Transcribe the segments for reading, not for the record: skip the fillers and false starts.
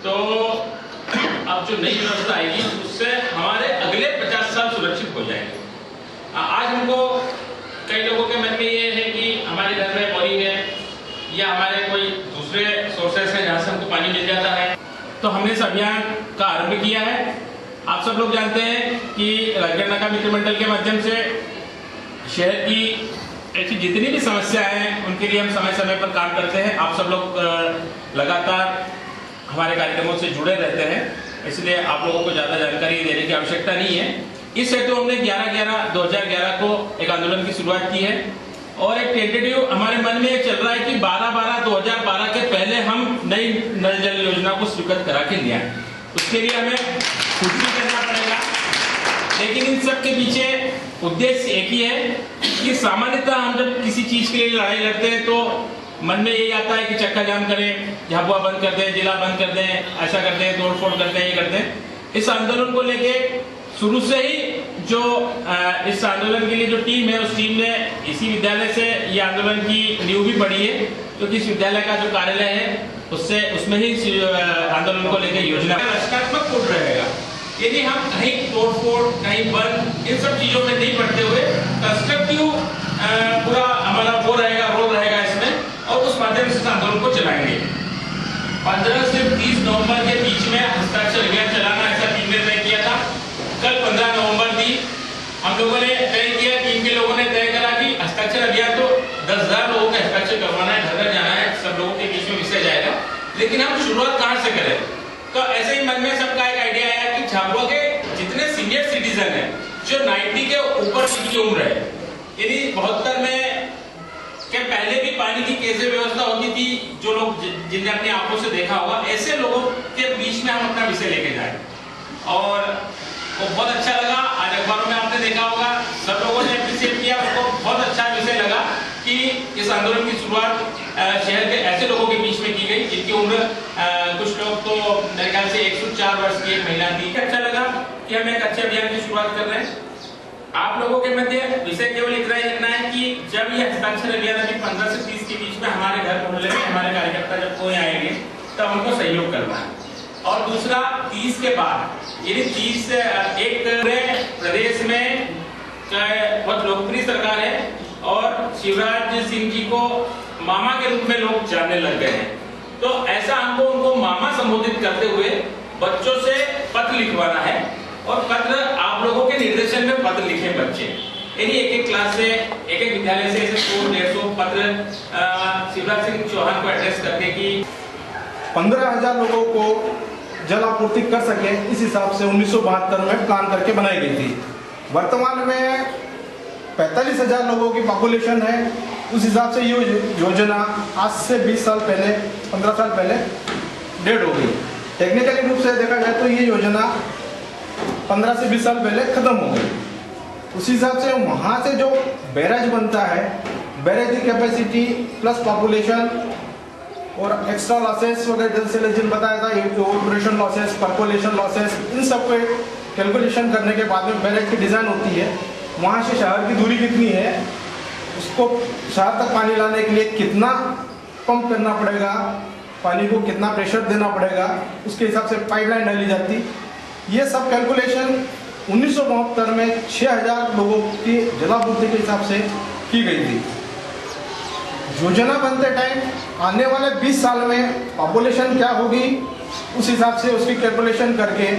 तो अब जो नई व्यवस्था आएगी उससे हमारे अगले 50 साल सुरक्षित हो जाएंगे। आज हमको कई लोगों के मन में ये है कि हमारे घर में बोरिंग है या हमारे कोई दूसरे सोर्सेस हैं जहाँ से हमको पानी मिल जाता है, तो हमने इस अभियान का आरंभ किया है। आप सब लोग जानते हैं कि राजगढ़ मित्र मंडल के माध्यम से शहर की ऐसी जितनी भी समस्याएं हैं उनके लिए हम समय समय पर काम करते हैं। आप सब लोग लगातार हमारे कार्यक्रमों से जुड़े रहते हैं, इसलिए आप लोगों को ज़्यादा जानकारी देने की आवश्यकता नहीं है। इस हेतु हमने 11/11/2011 को एक आंदोलन की शुरुआत की है और एक टेंटेटिव हमारे मन में चल रहा है कि 12/12/2012 के पहले हम नई नल जल योजना को स्वीकृत करा के लिया है। उसके लिए हमें कुछ भी करना पड़ेगा, लेकिन इन सब के पीछे उद्देश्य एक ही है कि सामान्यतः हम जब किसी चीज के लिए लड़ाई लड़ते हैं तो मन में यही आता है कि चक्का जाम करें, झाबुआ बंद कर दें, जिला बंद कर दें, ऐसा करते हैं, तोड़ फोड़ करते हैं, ये करते हैं। इस आंदोलन को लेके शुरू से ही जो इस आंदोलन के लिए जो टीम है उस टीम ने इसी विद्यालय से ये आंदोलन की नींव भी पड़ी है, क्योंकि इस विद्यालय का जो कार्यालय है उसमें ही आंदोलन को लेकर योजना रचनात्मक फुट रहेगा। यदि हम कहीं तोड़ फोड़ कहीं बंद इन सब चीजों में नहीं पड़ते हुए कंस्ट्रक्टिव पूरा हमारा वो रहेगा, रोल रहेगा इसमें, और उस माध्यम से इस आंदोलन को चलाएंगे। 15 से 30 नवंबर के बीच में हस्ताक्षर अभियान चलाना ऐसा टीम ने तय किया था। कल 15 नवंबर थी, हम लोगों ने तय किया, टीम के लोगों ने तय करा कि हस्ताक्षर अभियान तो 10,000 लोगों का हस्ताक्षर करवाना है, घर घर जाना है, सब लोगों के बीच में विषय जाएगा, लेकिन हम शुरुआत कहाँ से करें? तो ऐसे ही मन में सबका एक आइडिया आया कि झाबुआ के जितने सीनियर सिटीजन हैं जो 90 के ऊपर की उम्र है, यानी 72 में के पहले भी पानी की कैसे व्यवस्था होती थी, जो लोग जिनने अपनी आंखों से देखा होगा, ऐसे लोगों के बीच में हम अपना विषय लेके जाए। और वो बहुत अच्छा लगा, आज अखबारों में आपने देखा होगा, सब लोगों ने अप्रिशिएट किया, उसको बहुत अच्छा विषय लगा कि इस आंदोलन की शुरुआत शहर के ऐसे लोगों के बीच में की गई जिनकी उम्र कुछ लोग तो मेरे ख्याल से 104 वर्ष की एक महिला थी। अच्छा लगा कि हम एक अच्छे अभियान की शुरुआत कर रहे हैं। आप लोगों के मध्य विषय केवल इतना ही लिखना है कि जब ये हस्ताक्षर अभियान अभी 15 से 30 के बीच में हमारे घर मोहल्ले में हमारे कार्यकर्ता जब कोई आएंगे तब हमको सहयोग करना है। और दूसरा 30 के बाद, यानी 30 से एक प्रदेश में बहुत लोकप्रिय सरकार है और शिवराज सिंह जी को मामा के रूप में लोग जानने लग गए हैं, तो ऐसा हमको उनको मामा संबोधित करते हुए बच्चों से पत्र लिखवाना है। और पत्र आप लोगों के निर्देशन में पत्र लिखे बच्चे, यानी एक क्लास से एक विद्यालय से ऐसे 100-150 पत्र शिवराज सिंह चौहान को एड्रेस करके कि 15,000 लोगों को जल आपूर्ति कर सके, इस हिसाब से 1972 में प्लान करके बनाई गई थी। वर्तमान में 45,000 लोगों की पॉपुलेशन है, उस हिसाब से ये योजना आज से 20 साल पहले 15 साल पहले डेड हो गई। टेक्निकली रूप से देखा जाए तो ये योजना 15 से 20 साल पहले खत्म हो गई। उस हिसाब से वहाँ से जो बैराज बनता है, बैराज की कैपेसिटी प्लस पॉपुलेशन और एक्स्ट्रा लॉसेस वगैरह जल से बताया था, इवेपोरेशन लॉसेस, परकोलेशन लॉसेस, इन सब को कैलकुलेशन करने के बाद में बैरेज की डिज़ाइन होती है। वहाँ से शहर की दूरी कितनी है, उसको शहर तक पानी लाने के लिए कितना पंप करना पड़ेगा, पानी को कितना प्रेशर देना पड़ेगा, उसके हिसाब से पाइपलाइन डाली जाती। ये सब कैलकुलेशन 1972 में 6,000 लोगों की जलापूर्ति के हिसाब से की गई थी। योजना बनते टाइम आने वाले 20 साल में पॉपुलेशन क्या होगी, उस हिसाब से उसकी कैलकुलेशन करके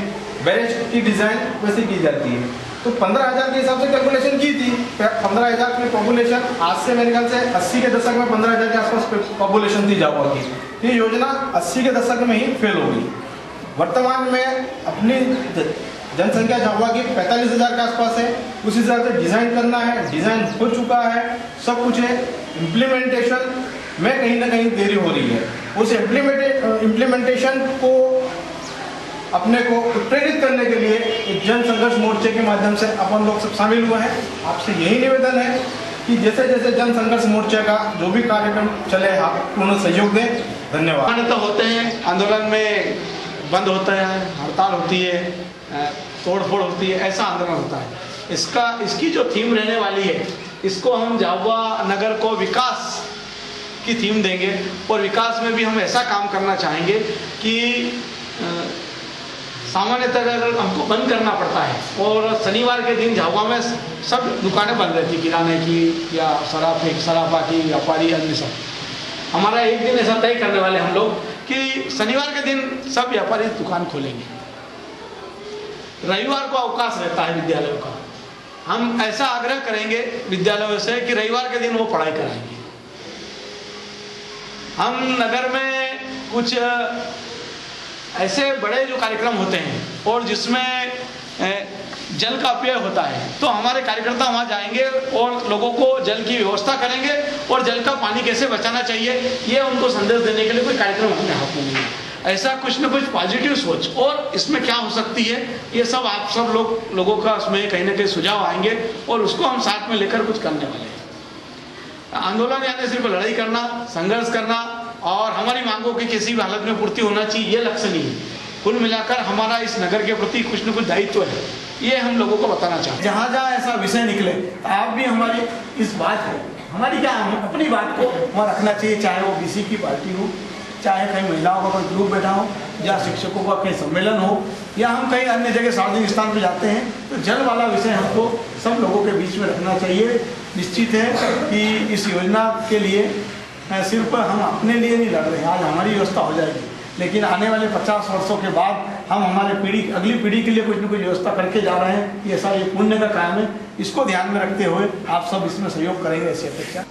बैरेज की डिज़ाइन वैसे की जाती है। तो 15,000 के हिसाब से कैलकुलेशन की थी, 15,000 की पॉपुलेशन, आज से मेरे ख्याल से 80 के दशक में 15,000 के आसपास पॉपुलेशन थी झाबुआ की। ये योजना 80 के दशक में ही फेल हो गई। वर्तमान में अपनी जनसंख्या झाबुआ की 45,000 के आसपास है, उस हिसाब से डिज़ाइन करना है, डिज़ाइन हो चुका है, सब कुछ है। इम्प्लीमेंटेशन में कहीं ना कहीं देरी हो रही है। उस इम्प्लीमेंटेशन को अपने को प्रेरित करने के लिए एक जन संघर्ष मोर्चे के माध्यम से अपन लोग सब शामिल हुए हैं। आपसे यही निवेदन है कि जैसे जैसे जन संघर्ष मोर्चे का जो भी कार्यक्रम चले आप पूर्ण सहयोग दें। धन्यवाद। तो होते हैं आंदोलन में, बंद होता है, हड़ताल होती है, तोड़ फोड़ होती है, ऐसा आंदोलन होता है। इसकी जो थीम रहने वाली है, इसको हम झाबुआ नगर को विकास की थीम देंगे और विकास में भी हम ऐसा काम करना चाहेंगे कि सामान्यतः अगर हमको बंद करना पड़ता है और शनिवार के दिन झाबुआ में सब दुकानें बंद रहती, किराने की या सराफा की, व्यापारी, अन्य सब। हमारा एक दिन ऐसा तय करने वाले हम लोग कि शनिवार के दिन सब व्यापारी दुकान खोलेंगे, रविवार को अवकाश रहता है विद्यालयों का। हम ऐसा आग्रह करेंगे विद्यालयों से कि रविवार के दिन वो पढ़ाई कराएंगे। हम नगर में कुछ ऐसे बड़े जो कार्यक्रम होते हैं और जिसमें जल का अपव्यय होता है, तो हमारे कार्यकर्ता वहाँ जाएंगे और लोगों को जल की व्यवस्था करेंगे और जल का पानी कैसे बचाना चाहिए ये उनको संदेश देने के लिए कोई कार्यक्रम अपने हाथ में नहीं है। ऐसा कुछ न कुछ पॉजिटिव सोच और इसमें क्या हो सकती है, ये सब आप सब लोगों का उसमें कहीं ना कहीं सुझाव आएंगे और उसको हम साथ में लेकर कुछ करने वाले हैं। आंदोलन यानी सिर्फ लड़ाई करना, संघर्ष करना और हमारी मांगों की किसी भी हालत में पूर्ति होना चाहिए, ये लक्ष्य नहीं है। कुल मिलाकर हमारा इस नगर के प्रति कुछ न कुछ दायित्व है, ये हम लोगों को बताना चाहते हैं। जहाँ जहाँ ऐसा विषय निकले आप भी हमारी इस बात को, हमारी क्या अपनी बात को वहाँ रखना चाहिए, चाहे वो बीसी की पार्टी हो, चाहे कहीं महिलाओं का कोई ग्रुप बैठा हो, या शिक्षकों का कहीं सम्मेलन हो, या हम कहीं अन्य जगह सार्वजनिक स्थान पर जाते हैं, तो जल वाला विषय हमको सब लोगों के बीच में रखना चाहिए। निश्चित है कि इस योजना के लिए सिर्फ हम अपने लिए नहीं लड़ रहे हैं, आज हमारी व्यवस्था हो जाएगी, लेकिन आने वाले 50 वर्षों के बाद हम हमारे अगली पीढ़ी के लिए कुछ न कुछ व्यवस्था करके जा रहे हैं। ये सारा पुण्य का काम है, इसको ध्यान में रखते हुए आप सब इसमें सहयोग करेंगे, ऐसी अपेक्षा।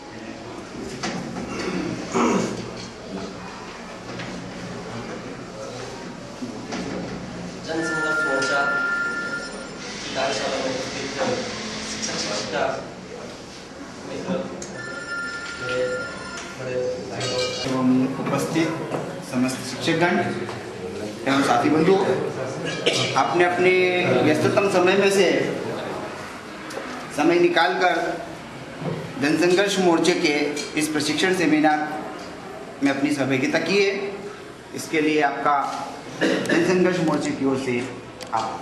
जनसंघर्ष मोर्चा कार्यशाला में शिक्षक शिक्षिका मित्र एवं उपस्थित समस्त शिक्षकगण एवं साथी बंधुओं, आपने अपने व्यस्ततम समय में से समय निकालकर जनसंघर्ष मोर्चे के इस प्रशिक्षण सेमिनार में अपनी सहभागिता की है। इसके लिए आपका जनसंघर्ष मोर्चे की ओर से आप